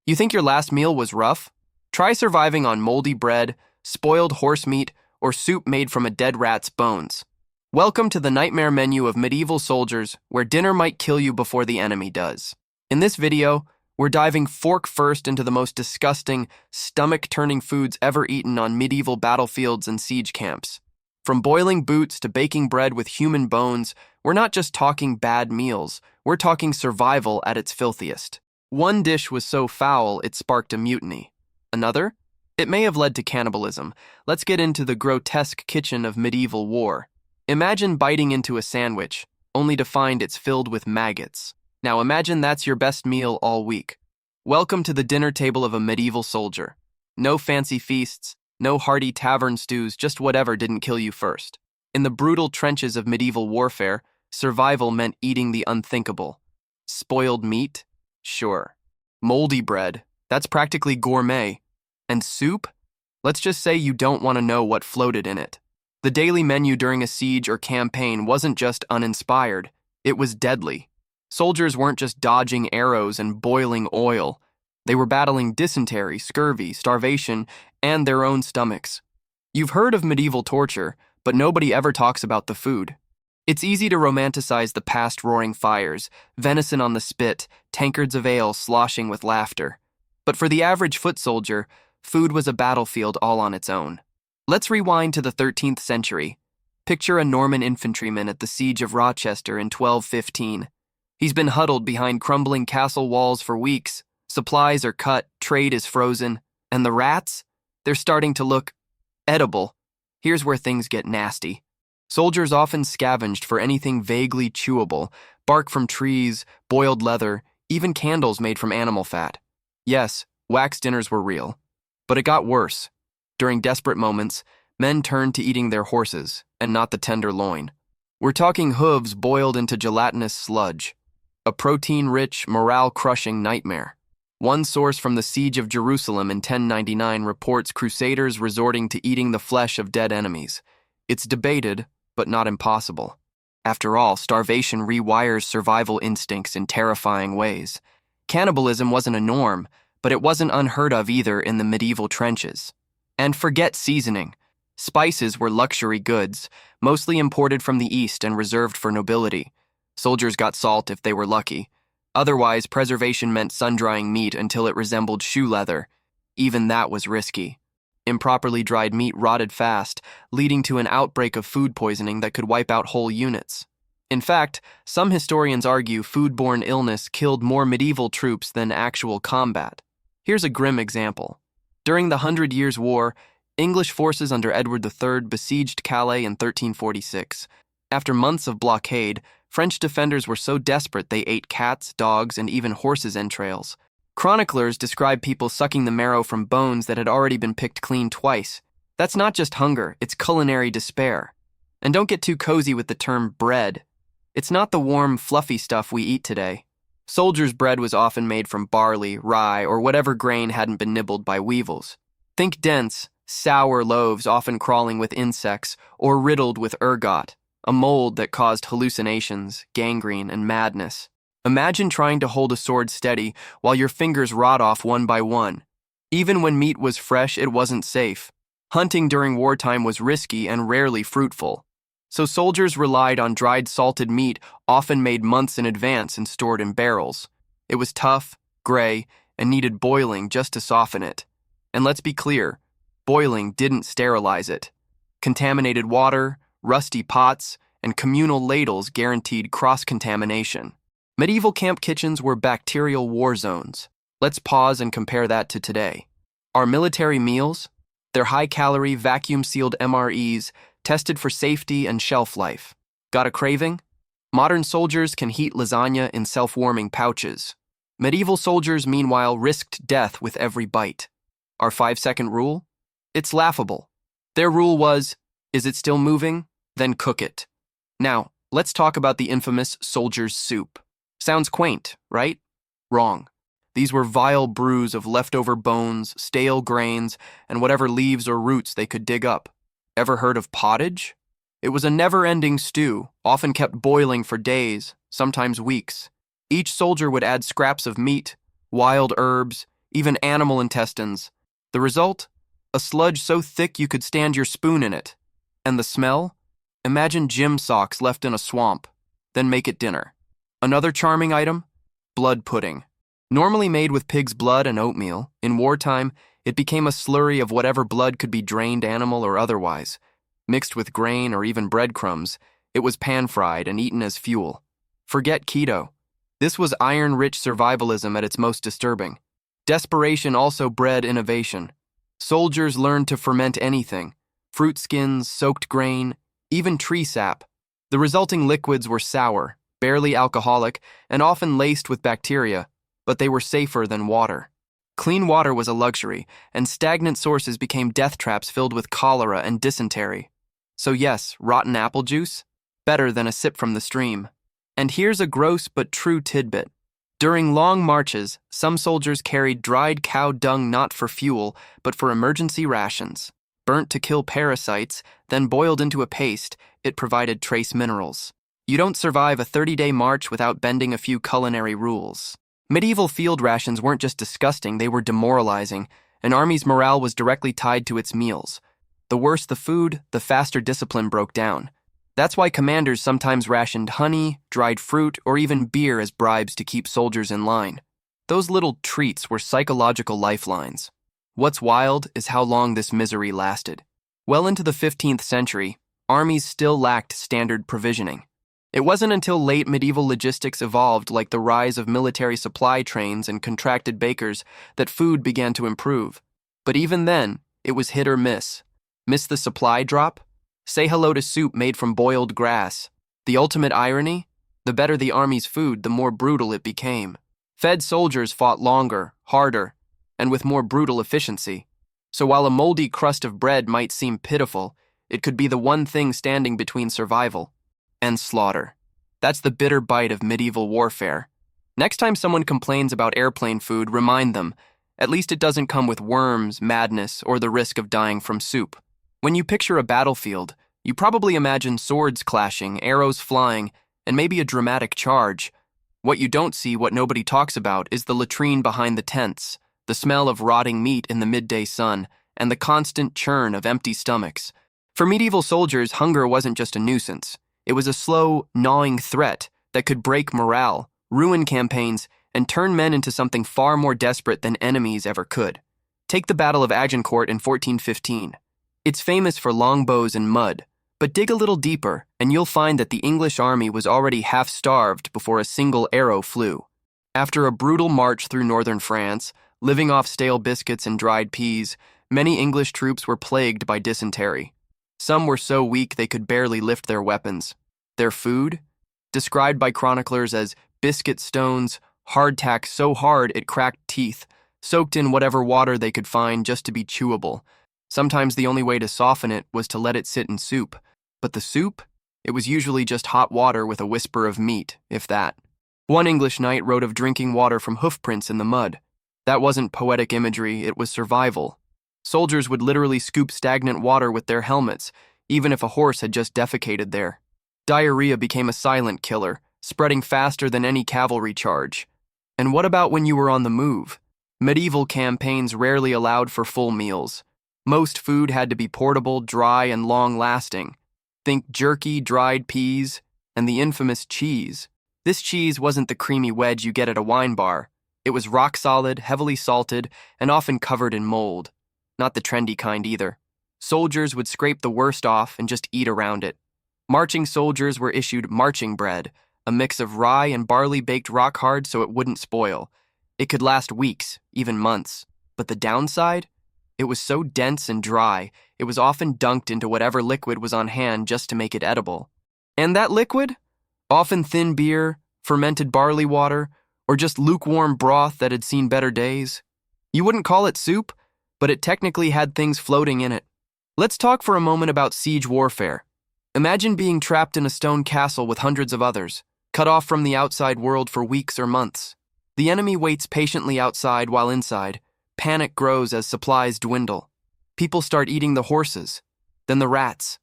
You think your last meal was rough? Try surviving on moldy bread, spoiled horse meat, or soup made from a dead rat's bones. Welcome to the nightmare menu of medieval soldiers, where dinner might kill you before the enemy does. In this video, we're diving fork first into the most disgusting, stomach-turning foods ever eaten on medieval battlefields and siege camps. From boiling boots to baking bread with human bones, we're not just talking bad meals, we're talking survival at its filthiest. One dish was so foul it sparked a mutiny. Another? It may have led to cannibalism. Let's get into the grotesque kitchen of medieval war. Imagine biting into a sandwich, only to find it's filled with maggots. Now imagine that's your best meal all week. Welcome to the dinner table of a medieval soldier. No fancy feasts, no hearty tavern stews, just whatever didn't kill you first. In the brutal trenches of medieval warfare, survival meant eating the unthinkable. Spoiled meat? Sure. Moldy bread? That's practically gourmet. And soup? Let's just say you don't want to know what floated in it. The daily menu during a siege or campaign wasn't just uninspired, it was deadly. Soldiers weren't just dodging arrows and boiling oil. They were battling dysentery, scurvy, starvation, and their own stomachs. You've heard of medieval torture, but nobody ever talks about the food. It's easy to romanticize the past roaring fires, venison on the spit, tankards of ale sloshing with laughter. But for the average foot soldier, food was a battlefield all on its own. Let's rewind to the 13th century. Picture a Norman infantryman at the siege of Rochester in 1215. He's been huddled behind crumbling castle walls for weeks. Supplies are cut, trade is frozen, and the rats? They're starting to look edible. Here's where things get nasty. Soldiers often scavenged for anything vaguely chewable, bark from trees, boiled leather, even candles made from animal fat. Yes, wax dinners were real. But it got worse. During desperate moments, men turned to eating their horses, and not the tender loin. We're talking hooves boiled into gelatinous sludge. A protein-rich, morale-crushing nightmare. One source from the Siege of Jerusalem in 1099 reports crusaders resorting to eating the flesh of dead enemies. It's debated, but not impossible. After all, starvation rewires survival instincts in terrifying ways. Cannibalism wasn't a norm, but it wasn't unheard of either in the medieval trenches. And forget seasoning. Spices were luxury goods, mostly imported from the East and reserved for nobility. Soldiers got salt if they were lucky. Otherwise, preservation meant sun-drying meat until it resembled shoe leather. Even that was risky. Improperly dried meat rotted fast, leading to an outbreak of food poisoning that could wipe out whole units. In fact, some historians argue foodborne illness killed more medieval troops than actual combat. Here's a grim example. During the 100 Years' War, English forces under Edward III besieged Calais in 1346. After months of blockade, French defenders were so desperate they ate cats, dogs, and even horses' entrails. Chroniclers describe people sucking the marrow from bones that had already been picked clean twice. That's not just hunger, it's culinary despair. And don't get too cozy with the term bread. It's not the warm, fluffy stuff we eat today. Soldiers' bread was often made from barley, rye, or whatever grain hadn't been nibbled by weevils. Think dense, sour loaves often crawling with insects or riddled with ergot, a mold that caused hallucinations, gangrene, and madness. Imagine trying to hold a sword steady while your fingers rot off one by one. Even when meat was fresh, it wasn't safe. Hunting during wartime was risky and rarely fruitful. So soldiers relied on dried salted meat, often made months in advance and stored in barrels. It was tough, gray, and needed boiling just to soften it. And let's be clear, boiling didn't sterilize it. Contaminated water, rusty pots, and communal ladles guaranteed cross-contamination. Medieval camp kitchens were bacterial war zones. Let's pause and compare that to today. Our military meals? They're high-calorie, vacuum-sealed MREs, tested for safety and shelf life. Got a craving? Modern soldiers can heat lasagna in self-warming pouches. Medieval soldiers, meanwhile, risked death with every bite. Our 5-second rule? It's laughable. Their rule was, is it still moving? Then cook it. Now, let's talk about the infamous soldier's soup. Sounds quaint, right? Wrong. These were vile brews of leftover bones, stale grains, and whatever leaves or roots they could dig up. Ever heard of pottage? It was a never-ending stew, often kept boiling for days, sometimes weeks. Each soldier would add scraps of meat, wild herbs, even animal intestines. The result? A sludge so thick you could stand your spoon in it. And the smell? Imagine gym socks left in a swamp, then make it dinner. Another charming item? Blood pudding. Normally made with pig's blood and oatmeal, in wartime, it became a slurry of whatever blood could be drained, animal or otherwise. Mixed with grain or even breadcrumbs, it was pan-fried and eaten as fuel. Forget keto. This was iron-rich survivalism at its most disturbing. Desperation also bred innovation. Soldiers learned to ferment anything: fruit skins, soaked grain, even tree sap. The resulting liquids were sour, barely alcoholic, and often laced with bacteria, but they were safer than water. Clean water was a luxury, and stagnant sources became death traps filled with cholera and dysentery. So yes, rotten apple juice? Better than a sip from the stream. And here's a gross but true tidbit. During long marches, some soldiers carried dried cow dung not for fuel, but for emergency rations. Burnt to kill parasites, then boiled into a paste, it provided trace minerals. You don't survive a 30-day march without bending a few culinary rules. Medieval field rations weren't just disgusting, they were demoralizing. An army's morale was directly tied to its meals. The worse the food, the faster discipline broke down. That's why commanders sometimes rationed honey, dried fruit, or even beer as bribes to keep soldiers in line. Those little treats were psychological lifelines. What's wild is how long this misery lasted. Well into the 15th century, armies still lacked standard provisioning. It wasn't until late medieval logistics evolved, like the rise of military supply trains and contracted bakers, that food began to improve. But even then, it was hit or miss. Miss the supply drop? Say hello to soup made from boiled grass. The ultimate irony? The better the army's food, the more brutal it became. Fed soldiers fought longer, harder, and with more brutal efficiency. So while a moldy crust of bread might seem pitiful, it could be the one thing standing between survival and slaughter. That's the bitter bite of medieval warfare. Next time someone complains about airplane food, remind them, at least it doesn't come with worms, madness, or the risk of dying from soup. When you picture a battlefield, you probably imagine swords clashing, arrows flying, and maybe a dramatic charge. What you don't see, what nobody talks about, is the latrine behind the tents, the smell of rotting meat in the midday sun, and the constant churn of empty stomachs. For medieval soldiers, hunger wasn't just a nuisance. It was a slow, gnawing threat that could break morale, ruin campaigns, and turn men into something far more desperate than enemies ever could. Take the Battle of Agincourt in 1415. It's famous for longbows and mud, but dig a little deeper and you'll find that the English army was already half-starved before a single arrow flew. After a brutal march through northern France, living off stale biscuits and dried peas, many English troops were plagued by dysentery. Some were so weak they could barely lift their weapons. Their food? Described by chroniclers as biscuit stones, hardtack so hard it cracked teeth, soaked in whatever water they could find just to be chewable. Sometimes the only way to soften it was to let it sit in soup. But the soup? It was usually just hot water with a whisper of meat, if that. One English knight wrote of drinking water from hoofprints in the mud. That wasn't poetic imagery, it was survival. Soldiers would literally scoop stagnant water with their helmets, even if a horse had just defecated there. Diarrhea became a silent killer, spreading faster than any cavalry charge. And what about when you were on the move? Medieval campaigns rarely allowed for full meals. Most food had to be portable, dry, and long-lasting. Think jerky, dried peas, and the infamous cheese. This cheese wasn't the creamy wedge you get at a wine bar. It was rock-solid, heavily salted, and often covered in mold. Not the trendy kind either. Soldiers would scrape the worst off and just eat around it. Marching soldiers were issued marching bread, a mix of rye and barley baked rock hard so it wouldn't spoil. It could last weeks, even months. But the downside? It was so dense and dry, it was often dunked into whatever liquid was on hand just to make it edible. And that liquid? Often thin beer, fermented barley water, or just lukewarm broth that had seen better days. You wouldn't call it soup, but it technically had things floating in it. Let's talk for a moment about siege warfare. Imagine being trapped in a stone castle with hundreds of others, cut off from the outside world for weeks or months. The enemy waits patiently outside while inside. Panic grows as supplies dwindle. People start eating the horses, then the rats.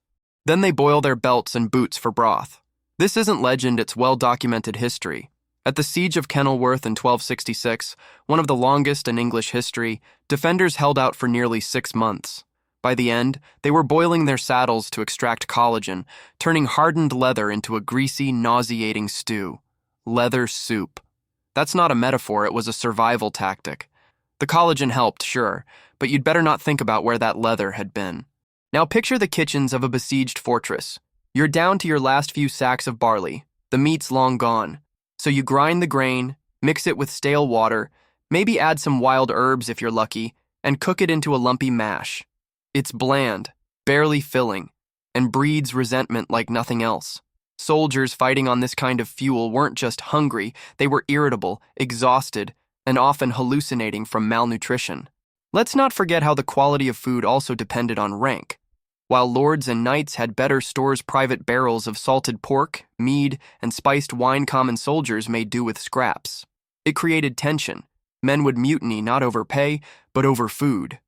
Then they boil their belts and boots for broth. This isn't legend, it's well-documented history. At the Siege of Kenilworth in 1266, one of the longest in English history, defenders held out for nearly 6 months. By the end, they were boiling their saddles to extract collagen, turning hardened leather into a greasy, nauseating stew. Leather soup. That's not a metaphor, it was a survival tactic. The collagen helped, sure, but you'd better not think about where that leather had been. Now picture the kitchens of a besieged fortress. You're down to your last few sacks of barley. The meat's long gone. So you grind the grain, mix it with stale water, maybe add some wild herbs if you're lucky, and cook it into a lumpy mash. It's bland, barely filling, and breeds resentment like nothing else. Soldiers fighting on this kind of fuel weren't just hungry, they were irritable, exhausted, and often hallucinating from malnutrition. Let's not forget how the quality of food also depended on rank. While lords and knights had better stores, private barrels of salted pork, mead, and spiced wine, common soldiers made do with scraps. It created tension. Men would mutiny not over pay, but over food.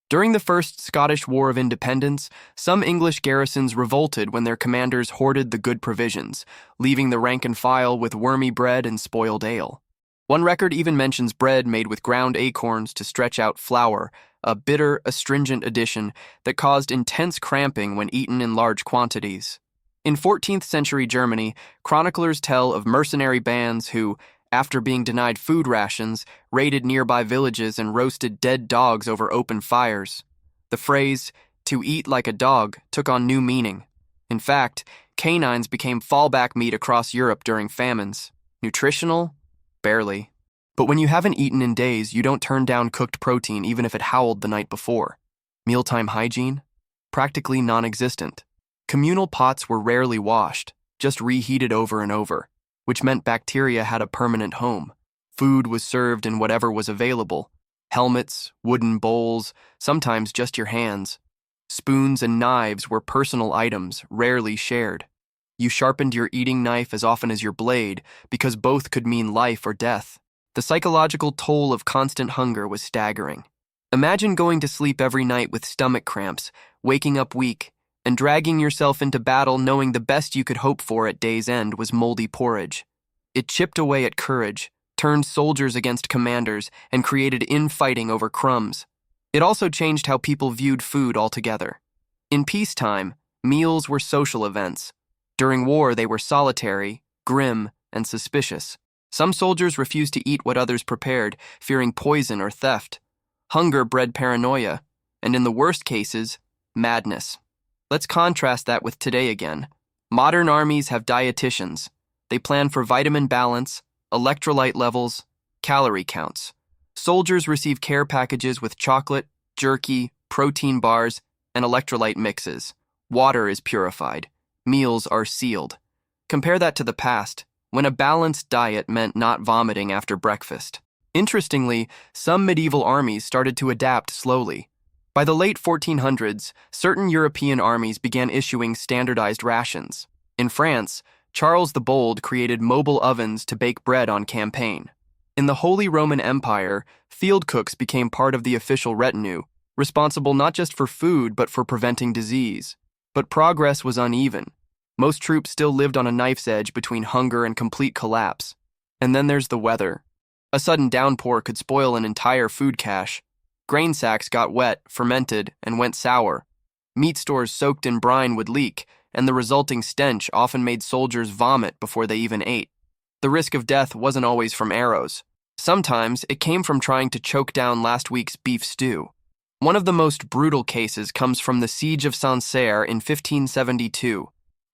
During the First Scottish War of Independence, some English garrisons revolted when their commanders hoarded the good provisions, leaving the rank and file with wormy bread and spoiled ale. One record even mentions bread made with ground acorns to stretch out flour, a bitter, astringent addition that caused intense cramping when eaten in large quantities. In 14th century Germany, chroniclers tell of mercenary bands who, after being denied food rations, raided nearby villages and roasted dead dogs over open fires. The phrase, "to eat like a dog," took on new meaning. In fact, canines became fallback meat across Europe during famines. Nutritional? Barely. But when you haven't eaten in days, you don't turn down cooked protein even if it howled the night before. Mealtime hygiene? Practically non-existent. Communal pots were rarely washed, just reheated over and over, which meant bacteria had a permanent home. Food was served in whatever was available. Helmets, wooden bowls, sometimes just your hands. Spoons and knives were personal items, rarely shared. You sharpened your eating knife as often as your blade, because both could mean life or death. The psychological toll of constant hunger was staggering. Imagine going to sleep every night with stomach cramps, waking up weak, and dragging yourself into battle knowing the best you could hope for at day's end was moldy porridge. It chipped away at courage, turned soldiers against commanders, and created infighting over crumbs. It also changed how people viewed food altogether. In peacetime, meals were social events. During war, they were solitary, grim, and suspicious. Some soldiers refused to eat what others prepared, fearing poison or theft. Hunger bred paranoia, and in the worst cases, madness. Let's contrast that with today again. Modern armies have dietitians. They plan for vitamin balance, electrolyte levels, calorie counts. Soldiers receive care packages with chocolate, jerky, protein bars, and electrolyte mixes. Water is purified. Meals are sealed. Compare that to the past, when a balanced diet meant not vomiting after breakfast. Interestingly, some medieval armies started to adapt slowly. By the late 1400s, certain European armies began issuing standardized rations. In France, Charles the Bold created mobile ovens to bake bread on campaign. In the Holy Roman Empire, field cooks became part of the official retinue, responsible not just for food but for preventing disease. But progress was uneven. Most troops still lived on a knife's edge between hunger and complete collapse. And then there's the weather. A sudden downpour could spoil an entire food cache. Grain sacks got wet, fermented, and went sour. Meat stores soaked in brine would leak, and the resulting stench often made soldiers vomit before they even ate. The risk of death wasn't always from arrows. Sometimes it came from trying to choke down last week's beef stew. One of the most brutal cases comes from the Siege of Sancerre in 1572.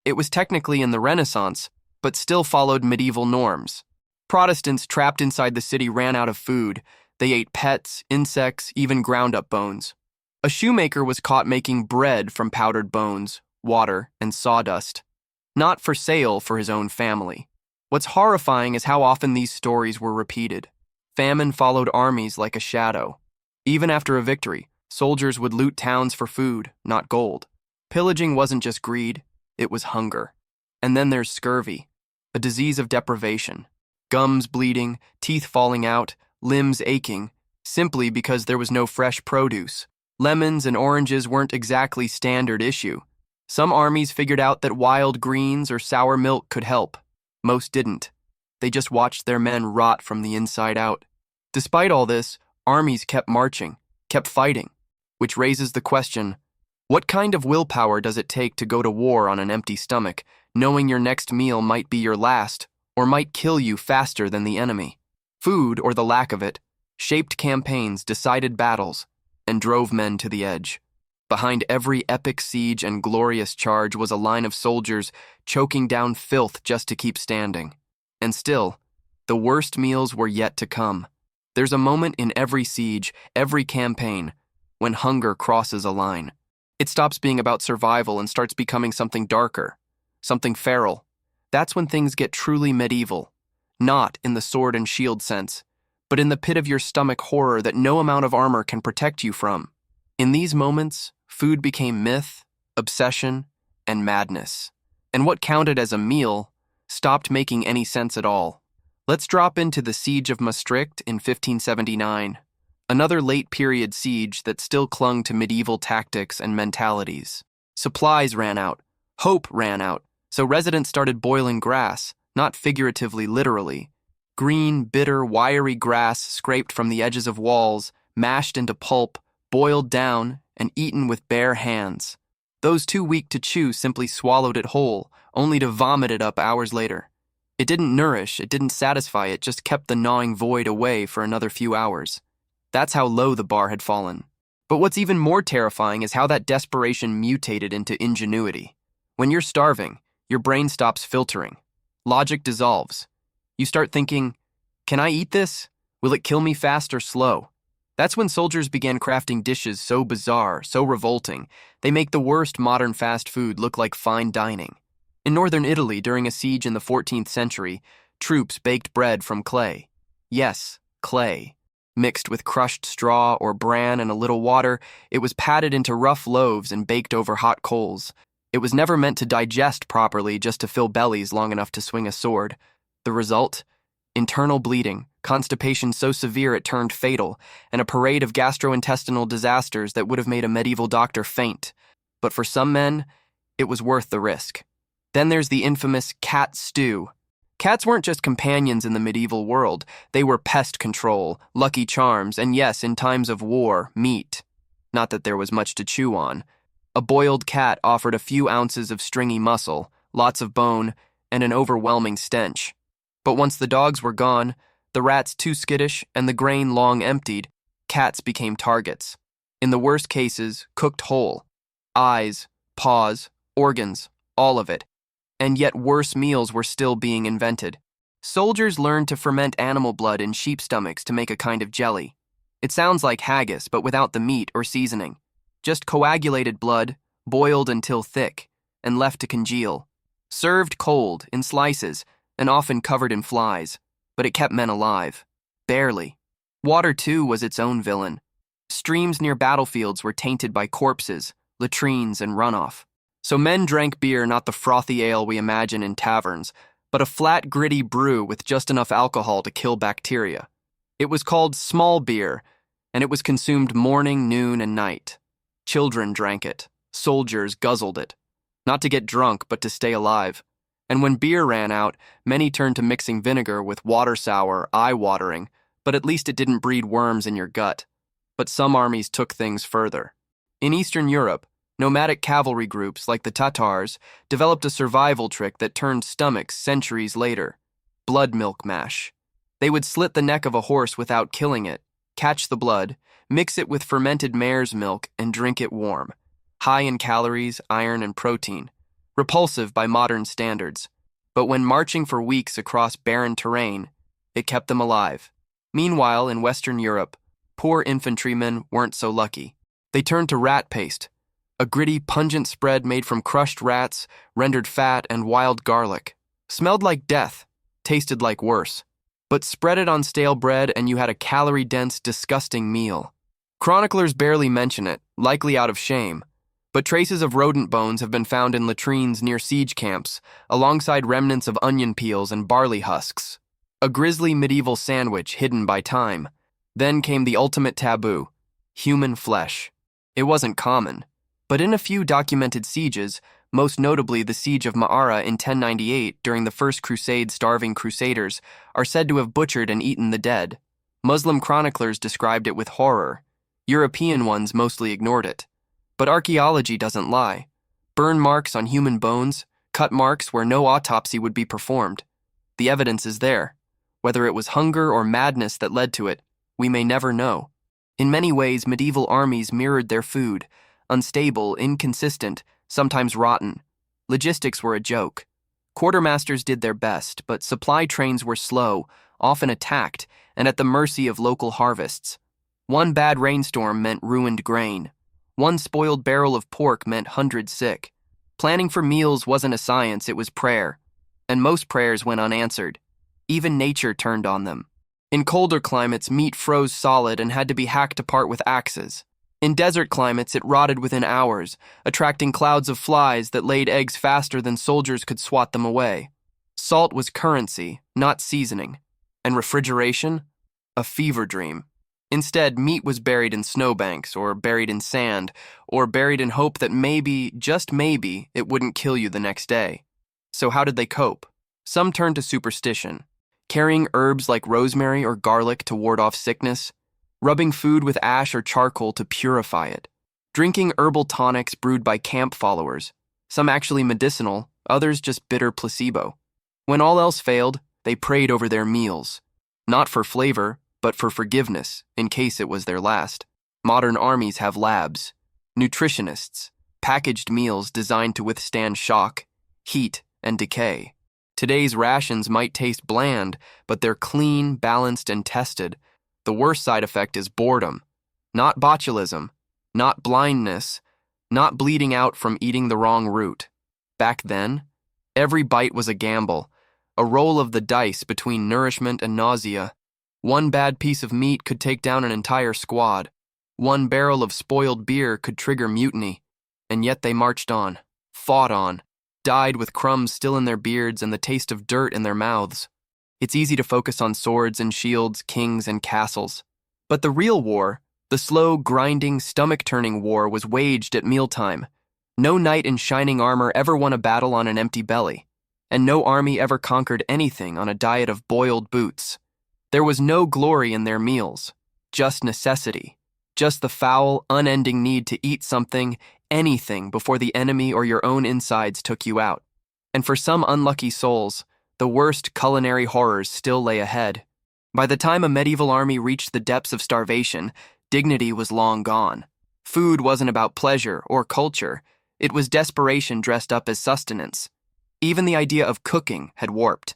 It was technically in the Renaissance, but still followed medieval norms. Protestants trapped inside the city ran out of food. They ate pets, insects, even ground-up bones. A shoemaker was caught making bread from powdered bones, water, and sawdust. Not for sale for his own family. What's horrifying is how often these stories were repeated. Famine followed armies like a shadow. Even after a victory, soldiers would loot towns for food, not gold. Pillaging wasn't just greed, it was hunger. And then there's scurvy, a disease of deprivation. Gums bleeding, teeth falling out, limbs aching, simply because there was no fresh produce. Lemons and oranges weren't exactly standard issue. Some armies figured out that wild greens or sour milk could help. Most didn't. They just watched their men rot from the inside out. Despite all this, armies kept marching, kept fighting, which raises the question, what kind of willpower does it take to go to war on an empty stomach, knowing your next meal might be your last, or might kill you faster than the enemy? Food, or the lack of it, shaped campaigns, decided battles, and drove men to the edge. Behind every epic siege and glorious charge was a line of soldiers choking down filth just to keep standing. And still, the worst meals were yet to come. There's a moment in every siege, every campaign, when hunger crosses a line. It stops being about survival and starts becoming something darker, something feral. That's when things get truly medieval, not in the sword and shield sense, but in the pit of your stomach horror that no amount of armor can protect you from. In these moments, food became myth, obsession, and madness. And what counted as a meal stopped making any sense at all. Let's drop into the Siege of Maastricht in 1579, another late-period siege that still clung to medieval tactics and mentalities. Supplies ran out, hope ran out, so residents started boiling grass, not figuratively, literally. Green, bitter, wiry grass scraped from the edges of walls, mashed into pulp, boiled down, and eaten with bare hands. Those too weak to chew simply swallowed it whole, only to vomit it up hours later. It didn't nourish, it didn't satisfy, it just kept the gnawing void away for another few hours. That's how low the bar had fallen. But what's even more terrifying is how that desperation mutated into ingenuity. When you're starving, your brain stops filtering. Logic dissolves. You start thinking, can I eat this? Will it kill me fast or slow? That's when soldiers began crafting dishes so bizarre, so revolting, they make the worst modern fast food look like fine dining. In northern Italy, during a siege in the 14th century, troops baked bread from clay. Yes, clay. Mixed with crushed straw or bran and a little water, it was patted into rough loaves and baked over hot coals. It was never meant to digest properly, just to fill bellies long enough to swing a sword. The result? Internal bleeding, constipation so severe it turned fatal, and a parade of gastrointestinal disasters that would have made a medieval doctor faint. But for some men, it was worth the risk. Then there's the infamous cat stew. Cats weren't just companions in the medieval world. They were pest control, lucky charms, and yes, in times of war, meat. Not that there was much to chew on. A boiled cat offered a few ounces of stringy muscle, lots of bone, and an overwhelming stench. But once the dogs were gone, the rats too skittish, and the grain long emptied, cats became targets. In the worst cases, cooked whole. Eyes, paws, organs, all of it. And yet worse meals were still being invented. Soldiers learned to ferment animal blood in sheep stomachs to make a kind of jelly. It sounds like haggis, but without the meat or seasoning. Just coagulated blood, boiled until thick, and left to congeal. Served cold, in slices, and often covered in flies. But it kept men alive. Barely. Water, too, was its own villain. Streams near battlefields were tainted by corpses, latrines, and runoff. So men drank beer, not the frothy ale we imagine in taverns, but a flat, gritty brew with just enough alcohol to kill bacteria. It was called small beer, and it was consumed morning, noon, and night. Children drank it. Soldiers guzzled it. Not to get drunk, but to stay alive. And when beer ran out, many turned to mixing vinegar with water sour, eye-watering, but at least it didn't breed worms in your gut. But some armies took things further. In Eastern Europe, nomadic cavalry groups like the Tatars developed a survival trick that turned stomachs centuries later: blood milk mash. They would slit the neck of a horse without killing it, catch the blood, mix it with fermented mare's milk, and drink it warm. High in calories, iron, and protein. Repulsive by modern standards. But when marching for weeks across barren terrain, it kept them alive. Meanwhile, in Western Europe, poor infantrymen weren't so lucky. They turned to rat paste, a gritty, pungent spread made from crushed rats, rendered fat, and wild garlic. Smelled like death, tasted like worse. But spread it on stale bread and you had a calorie-dense, disgusting meal. Chroniclers barely mention it, likely out of shame. But traces of rodent bones have been found in latrines near siege camps, alongside remnants of onion peels and barley husks. A grisly medieval sandwich hidden by time. Then came the ultimate taboo: human flesh. It wasn't common. But in a few documented sieges, most notably the siege of Ma'ara in 1098 during the First Crusade. Starving crusaders are said to have butchered and eaten the dead. Muslim chroniclers described it with horror. European ones mostly ignored it. But archaeology doesn't lie. Burn marks on human bones, cut marks where no autopsy would be performed. The evidence is there. Whether it was hunger or madness that led to it, we may never know. In many ways, medieval armies mirrored their food: unstable, inconsistent, sometimes rotten. Logistics were a joke. Quartermasters did their best, but supply trains were slow, often attacked, and at the mercy of local harvests. One bad rainstorm meant ruined grain. One spoiled barrel of pork meant hundreds sick. Planning for meals wasn't a science, it was prayer. And most prayers went unanswered. Even nature turned on them. In colder climates, meat froze solid and had to be hacked apart with axes. In desert climates, it rotted within hours, attracting clouds of flies that laid eggs faster than soldiers could swat them away. Salt was currency, not seasoning. And refrigeration? A fever dream. Instead, meat was buried in snowbanks, or buried in sand, or buried in hope that maybe, just maybe, it wouldn't kill you the next day. So how did they cope? Some turned to superstition, carrying herbs like rosemary or garlic to ward off sickness, rubbing food with ash or charcoal to purify it, drinking herbal tonics brewed by camp followers, some actually medicinal, others just bitter placebo. When all else failed, they prayed over their meals, not for flavor, but for forgiveness, in case it was their last. Modern armies have labs, nutritionists, packaged meals designed to withstand shock, heat, and decay. Today's rations might taste bland, but they're clean, balanced, and tested. The worst side effect is boredom, not botulism, not blindness, not bleeding out from eating the wrong root. Back then, every bite was a gamble, a roll of the dice between nourishment and nausea. One bad piece of meat could take down an entire squad. One barrel of spoiled beer could trigger mutiny. And yet they marched on, fought on, died with crumbs still in their beards and the taste of dirt in their mouths. It's easy to focus on swords and shields, kings and castles. But the real war, the slow, grinding, stomach-turning war, was waged at mealtime. No knight in shining armor ever won a battle on an empty belly, and no army ever conquered anything on a diet of boiled boots. There was no glory in their meals, just necessity, just the foul, unending need to eat something, anything, before the enemy or your own insides took you out. And for some unlucky souls, the worst culinary horrors still lay ahead. By the time a medieval army reached the depths of starvation, dignity was long gone. Food wasn't about pleasure or culture, it was desperation dressed up as sustenance. Even the idea of cooking had warped.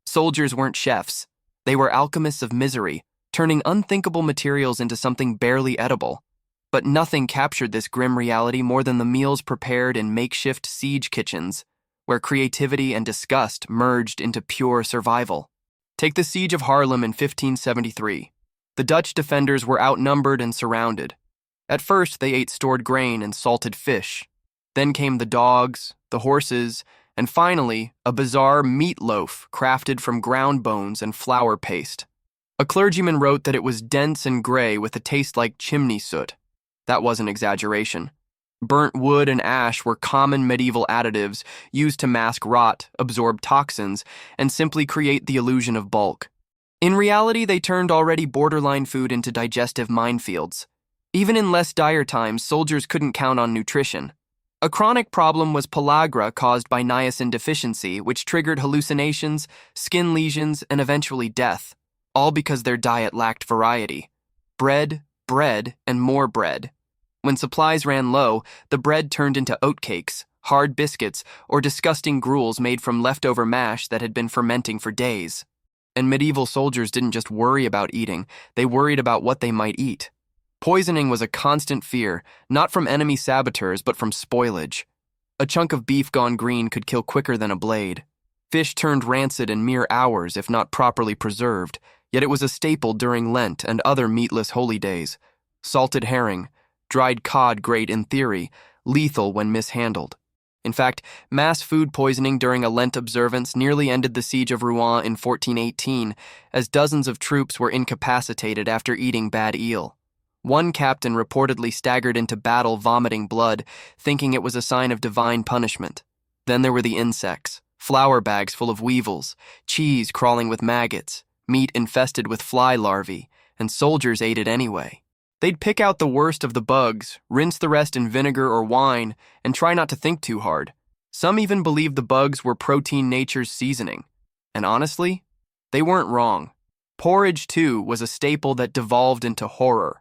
Soldiers weren't chefs. They were alchemists of misery, turning unthinkable materials into something barely edible. But nothing captured this grim reality more than the meals prepared in makeshift siege kitchens, where creativity and disgust merged into pure survival. Take the Siege of Haarlem in 1573. The Dutch defenders were outnumbered and surrounded. At first, they ate stored grain and salted fish. Then came the dogs, the horses, and finally, a bizarre meatloaf crafted from ground bones and flour paste. A clergyman wrote that it was dense and gray with a taste like chimney soot. That wasn't exaggeration. Burnt wood and ash were common medieval additives used to mask rot, absorb toxins, and simply create the illusion of bulk. In reality, they turned already borderline food into digestive minefields. Even in less dire times, soldiers couldn't count on nutrition. A chronic problem was pellagra caused by niacin deficiency, which triggered hallucinations, skin lesions, and eventually death, all because their diet lacked variety. Bread, bread, and more bread. When supplies ran low, the bread turned into oatcakes, hard biscuits, or disgusting gruels made from leftover mash that had been fermenting for days. And medieval soldiers didn't just worry about eating, they worried about what they might eat. Poisoning was a constant fear, not from enemy saboteurs, but from spoilage. A chunk of beef gone green could kill quicker than a blade. Fish turned rancid in mere hours if not properly preserved, yet it was a staple during Lent and other meatless holy days. Salted herring, dried cod great in theory, lethal when mishandled. In fact, mass food poisoning during a Lent observance nearly ended the siege of Rouen in 1418, as dozens of troops were incapacitated after eating bad eel. One captain reportedly staggered into battle vomiting blood, thinking it was a sign of divine punishment. Then there were the insects, flour bags full of weevils, cheese crawling with maggots, meat infested with fly larvae, and soldiers ate it anyway. They'd pick out the worst of the bugs, rinse the rest in vinegar or wine, and try not to think too hard. Some even believed the bugs were protein nature's seasoning. And honestly, they weren't wrong. Porridge, too, was a staple that devolved into horror.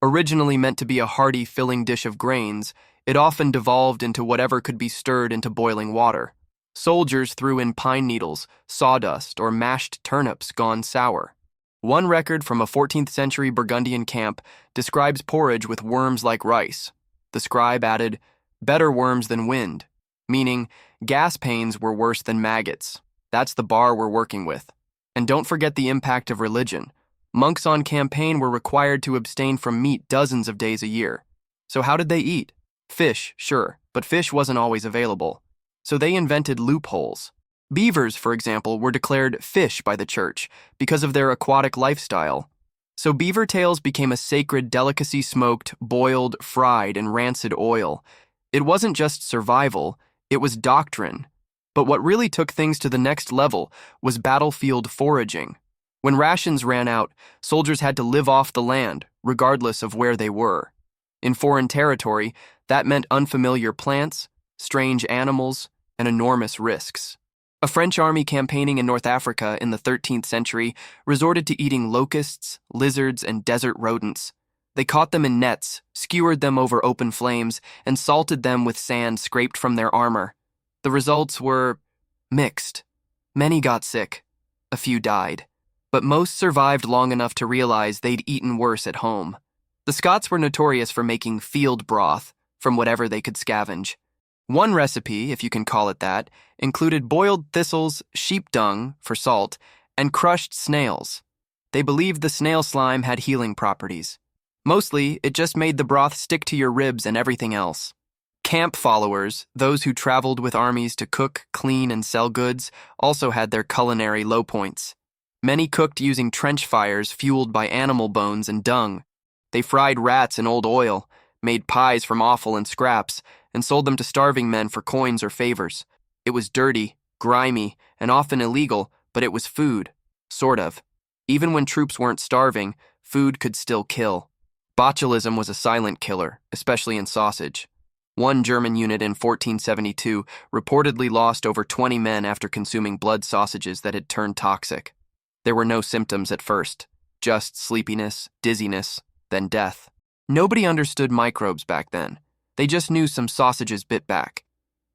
Originally meant to be a hearty, filling dish of grains, it often devolved into whatever could be stirred into boiling water. Soldiers threw in pine needles, sawdust, or mashed turnips gone sour. One record from a 14th century Burgundian camp describes porridge with worms like rice. The scribe added, "Better worms than wind," meaning gas pains were worse than maggots. That's the bar we're working with. And don't forget the impact of religion. Monks on campaign were required to abstain from meat dozens of days a year. So how did they eat? Fish, sure, but fish wasn't always available. So they invented loopholes. Beavers, for example, were declared fish by the church because of their aquatic lifestyle. So beaver tails became a sacred delicacy, smoked, boiled, fried in rancid oil. It wasn't just survival, it was doctrine. But what really took things to the next level was battlefield foraging. When rations ran out, soldiers had to live off the land, regardless of where they were. In foreign territory, that meant unfamiliar plants, strange animals, and enormous risks. A French army campaigning in North Africa in the 13th century resorted to eating locusts, lizards, and desert rodents. They caught them in nets, skewered them over open flames, and salted them with sand scraped from their armor. The results were mixed. Many got sick. A few died. But most survived long enough to realize they'd eaten worse at home. The Scots were notorious for making field broth from whatever they could scavenge. One recipe, if you can call it that, included boiled thistles, sheep dung for salt, and crushed snails. They believed the snail slime had healing properties. Mostly, it just made the broth stick to your ribs and everything else. Camp followers, those who traveled with armies to cook, clean, and sell goods, also had their culinary low points. Many cooked using trench fires fueled by animal bones and dung. They fried rats in old oil, made pies from offal and scraps, and sold them to starving men for coins or favors. It was dirty, grimy, and often illegal, but it was food. Sort of. Even when troops weren't starving, food could still kill. Botulism was a silent killer, especially in sausage. One German unit in 1472 reportedly lost over 20 men after consuming blood sausages that had turned toxic. There were no symptoms at first, just sleepiness, dizziness, then death. Nobody understood microbes back then. They just knew some sausages bit back.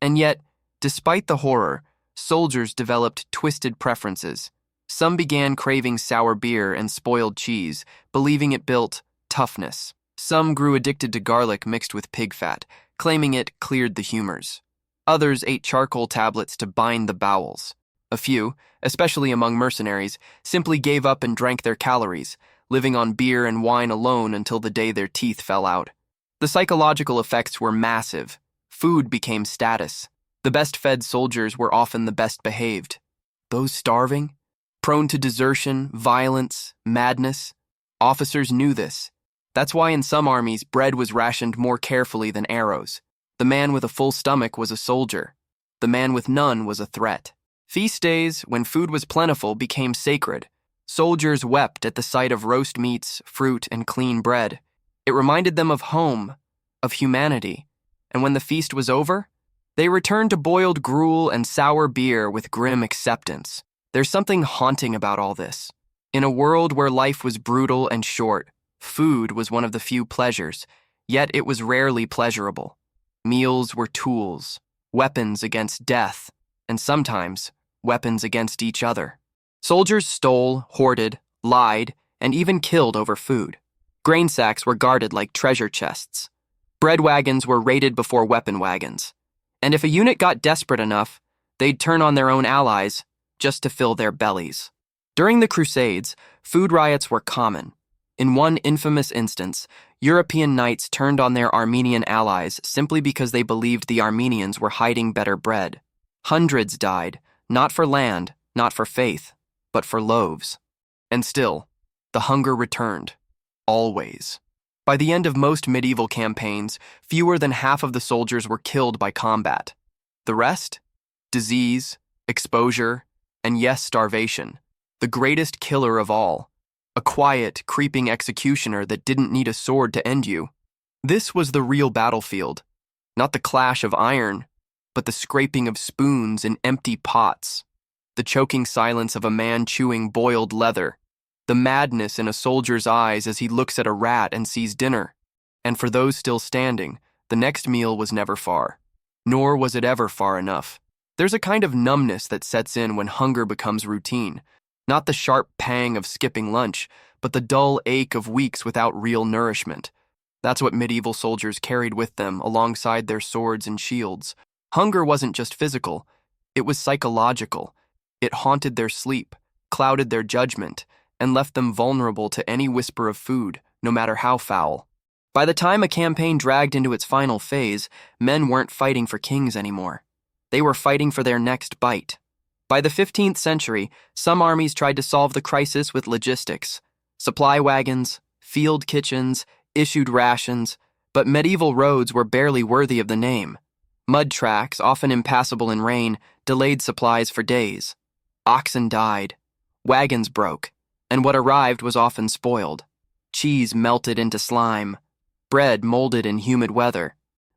And yet, despite the horror, soldiers developed twisted preferences. Some began craving sour beer and spoiled cheese, believing it built toughness. Some grew addicted to garlic mixed with pig fat, claiming it cleared the humors. Others ate charcoal tablets to bind the bowels. A few, especially among mercenaries, simply gave up and drank their calories, living on beer and wine alone until the day their teeth fell out. The psychological effects were massive. Food became status. The best-fed soldiers were often the best behaved. Those starving, prone to desertion, violence, madness, officers knew this. That's why in some armies, bread was rationed more carefully than arrows. The man with a full stomach was a soldier. The man with none was a threat. Feast days, when food was plentiful, became sacred. Soldiers wept at the sight of roast meats, fruit, and clean bread. It reminded them of home, of humanity. And when the feast was over, they returned to boiled gruel and sour beer with grim acceptance. There's something haunting about all this. In a world where life was brutal and short, food was one of the few pleasures, yet it was rarely pleasurable. Meals were tools, weapons against death, and sometimes weapons against each other. Soldiers stole, hoarded, lied, and even killed over food. Grain sacks were guarded like treasure chests. Bread wagons were raided before weapon wagons. And if a unit got desperate enough, they'd turn on their own allies just to fill their bellies. During the Crusades, food riots were common. In one infamous instance, European knights turned on their Armenian allies simply because they believed the Armenians were hiding better bread. Hundreds died, not for land, not for faith, but for loaves. And still, the hunger returned. Always. By the end of most medieval campaigns, fewer than half of the soldiers were killed by combat. The rest? Disease, exposure, and yes, starvation. The greatest killer of all. A quiet, creeping executioner that didn't need a sword to end you. This was the real battlefield. Not the clash of iron, but the scraping of spoons in empty pots. The choking silence of a man chewing boiled leather. The madness in a soldier's eyes as he looks at a rat and sees dinner. And for those still standing, the next meal was never far. Nor was it ever far enough. There's a kind of numbness that sets in when hunger becomes routine. Not the sharp pang of skipping lunch, but the dull ache of weeks without real nourishment. That's what medieval soldiers carried with them alongside their swords and shields. Hunger wasn't just physical, it was psychological. It haunted their sleep, clouded their judgment, and left them vulnerable to any whisper of food, no matter how foul. By the time a campaign dragged into its final phase, men weren't fighting for kings anymore. They were fighting for their next bite. By the 15th century, some armies tried to solve the crisis with logistics. Supply wagons, field kitchens, issued rations, but medieval roads were barely worthy of the name. Mud tracks, often impassable in rain, delayed supplies for days. Oxen died. Wagons broke. And what arrived was often spoiled. Cheese melted into slime. Bread molded in humid weather.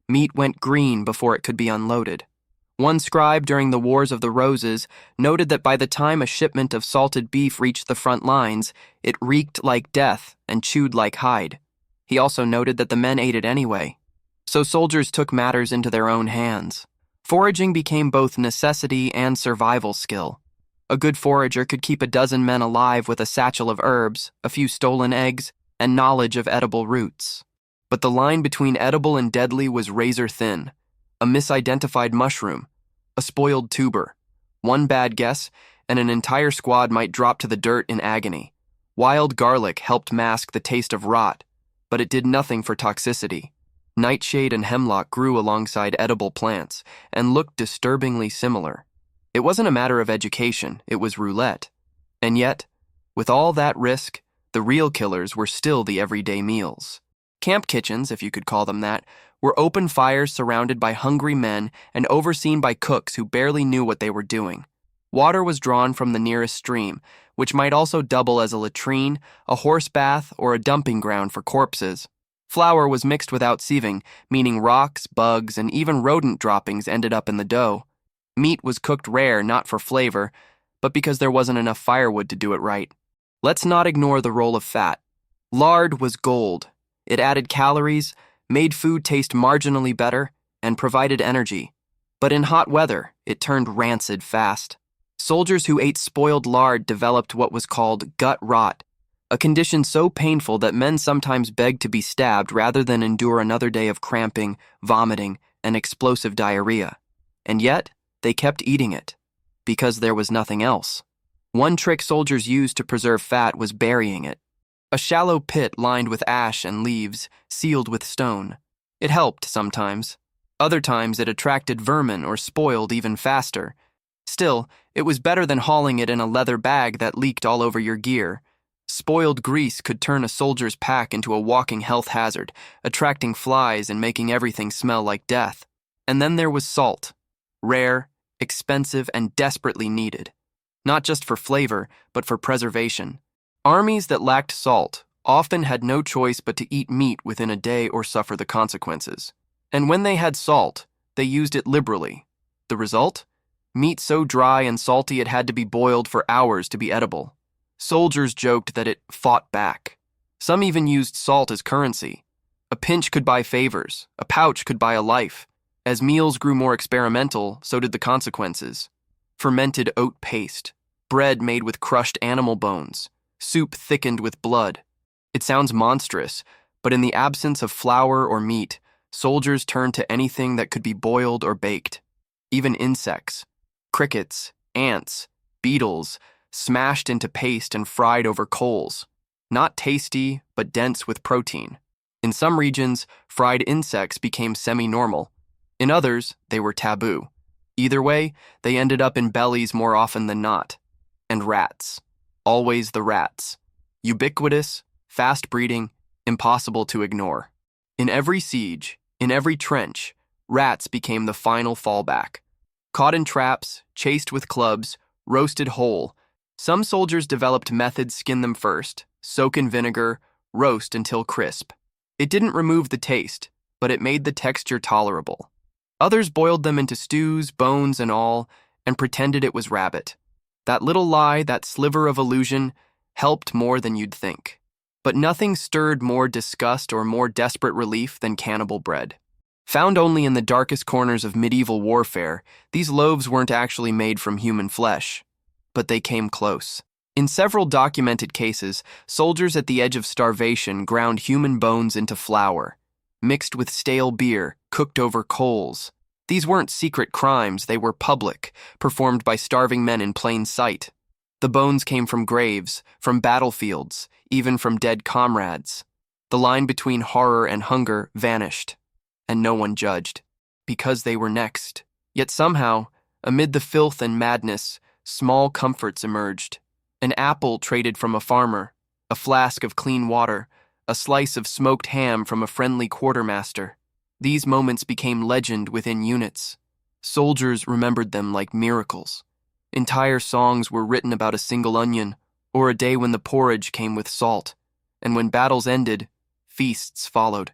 Meat went green before it could be unloaded. One scribe during the Wars of the Roses noted that by the time a shipment of salted beef reached the front lines, it reeked like death and chewed like hide. He also noted that the men ate it anyway. So soldiers took matters into their own hands. Foraging became both necessity and survival skill. A good forager could keep a dozen men alive with a satchel of herbs, a few stolen eggs, and knowledge of edible roots. But the line between edible and deadly was razor thin. A misidentified mushroom, a spoiled tuber. One bad guess, and an entire squad might drop to the dirt in agony. Wild garlic helped mask the taste of rot, but it did nothing for toxicity. Nightshade and hemlock grew alongside edible plants and looked disturbingly similar. It wasn't a matter of education, it was roulette. And yet, with all that risk, the real killers were still the everyday meals. Camp kitchens, if you could call them that, were open fires surrounded by hungry men and overseen by cooks who barely knew what they were doing. Water was drawn from the nearest stream, which might also double as a latrine, a horse bath, or a dumping ground for corpses. Flour was mixed without sieving, meaning rocks, bugs, and even rodent droppings ended up in the dough. Meat was cooked rare not for flavor, but because there wasn't enough firewood to do it right. Let's not ignore the role of fat. Lard was gold. It added calories, made food taste marginally better, and provided energy. But in hot weather, it turned rancid fast. Soldiers who ate spoiled lard developed what was called gut rot, a condition so painful that men sometimes begged to be stabbed rather than endure another day of cramping, vomiting, and explosive diarrhea. And yet, they kept eating it, because there was nothing else. One trick soldiers used to preserve fat was burying it. A shallow pit lined with ash and leaves, sealed with stone. It helped sometimes. Other times it attracted vermin or spoiled even faster. Still, it was better than hauling it in a leather bag that leaked all over your gear. Spoiled grease could turn a soldier's pack into a walking health hazard, attracting flies and making everything smell like death. And then there was salt. Rare, expensive, and desperately needed. Not just for flavor, but for preservation. Armies that lacked salt often had no choice but to eat meat within a day or suffer the consequences. And when they had salt, they used it liberally. The result? Meat so dry and salty it had to be boiled for hours to be edible. Soldiers joked that it fought back. Some even used salt as currency. A pinch could buy favors, a pouch could buy a life. As meals grew more experimental, so did the consequences. Fermented oat paste, bread made with crushed animal bones, soup thickened with blood. It sounds monstrous, but in the absence of flour or meat, soldiers turned to anything that could be boiled or baked. Even insects, crickets, ants, beetles, smashed into paste and fried over coals. Not tasty, but dense with protein. In some regions, fried insects became semi-normal. In others, they were taboo. Either way, they ended up in bellies more often than not. And rats. Always the rats. Ubiquitous, fast-breeding, impossible to ignore. In every siege, in every trench, rats became the final fallback. Caught in traps, chased with clubs, roasted whole, some soldiers developed methods: skin them first, soak in vinegar, roast until crisp. It didn't remove the taste, but it made the texture tolerable. Others boiled them into stews, bones and all, and pretended it was rabbit. That little lie, that sliver of illusion, helped more than you'd think. But nothing stirred more disgust or more desperate relief than cannibal bread. Found only in the darkest corners of medieval warfare, these loaves weren't actually made from human flesh, but they came close. In several documented cases, soldiers at the edge of starvation ground human bones into flour, mixed with stale beer, cooked over coals. These weren't secret crimes, they were public, performed by starving men in plain sight. The bones came from graves, from battlefields, even from dead comrades. The line between horror and hunger vanished, and no one judged, because they were next. Yet somehow, amid the filth and madness, small comforts emerged. An apple traded from a farmer, a flask of clean water, a slice of smoked ham from a friendly quartermaster. These moments became legend within units. Soldiers remembered them like miracles. Entire songs were written about a single onion, or a day when the porridge came with salt. And when battles ended, feasts followed.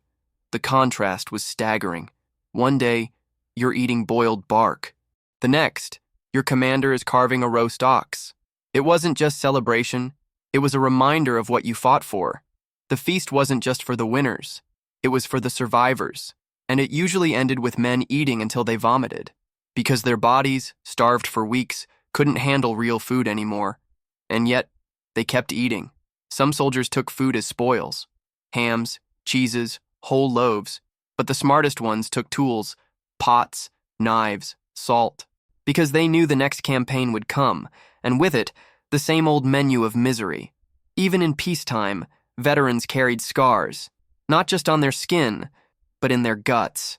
The contrast was staggering. One day, you're eating boiled bark. The next, your commander is carving a roast ox. It wasn't just celebration, it was a reminder of what you fought for. The feast wasn't just for the winners, it was for the survivors. And it usually ended with men eating until they vomited, because their bodies, starved for weeks, couldn't handle real food anymore. And yet, they kept eating. Some soldiers took food as spoils: hams, cheeses, whole loaves. But the smartest ones took tools: pots, knives, salt. Because they knew the next campaign would come, and with it, the same old menu of misery. Even in peacetime, veterans carried scars, not just on their skin, but in their guts.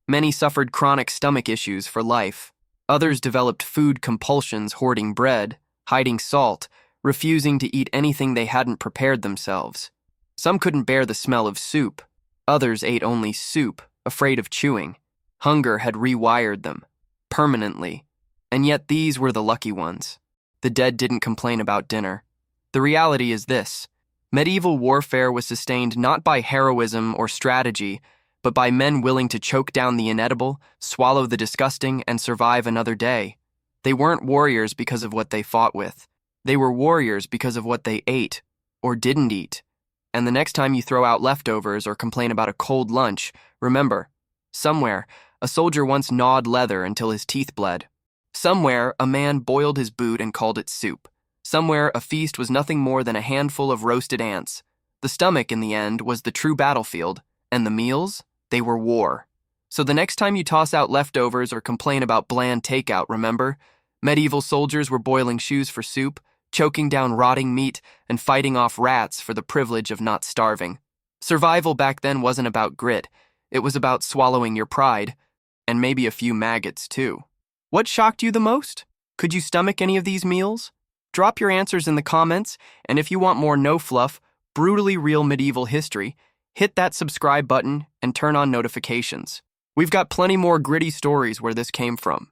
Many suffered chronic stomach issues for life. Others developed food compulsions, hoarding bread, hiding salt, refusing to eat anything they hadn't prepared themselves. Some couldn't bear the smell of soup. Others ate only soup, afraid of chewing. Hunger had rewired them, permanently. And yet these were the lucky ones. The dead didn't complain about dinner. The reality is this: medieval warfare was sustained not by heroism or strategy, but by men willing to choke down the inedible, swallow the disgusting, and survive another day. They weren't warriors because of what they fought with. They were warriors because of what they ate, or didn't eat. And the next time you throw out leftovers or complain about a cold lunch, remember, somewhere, a soldier once gnawed leather until his teeth bled. Somewhere, a man boiled his boot and called it soup. Somewhere, a feast was nothing more than a handful of roasted ants. The stomach, in the end, was the true battlefield, and the meals, they were war. So the next time you toss out leftovers or complain about bland takeout, remember, medieval soldiers were boiling shoes for soup, choking down rotting meat, and fighting off rats for the privilege of not starving. Survival back then wasn't about grit. It was about swallowing your pride, and maybe a few maggots, too. What shocked you the most? Could you stomach any of these meals? Drop your answers in the comments, and if you want more no-fluff, brutally real medieval history, hit that subscribe button and turn on notifications. We've got plenty more gritty stories where this came from.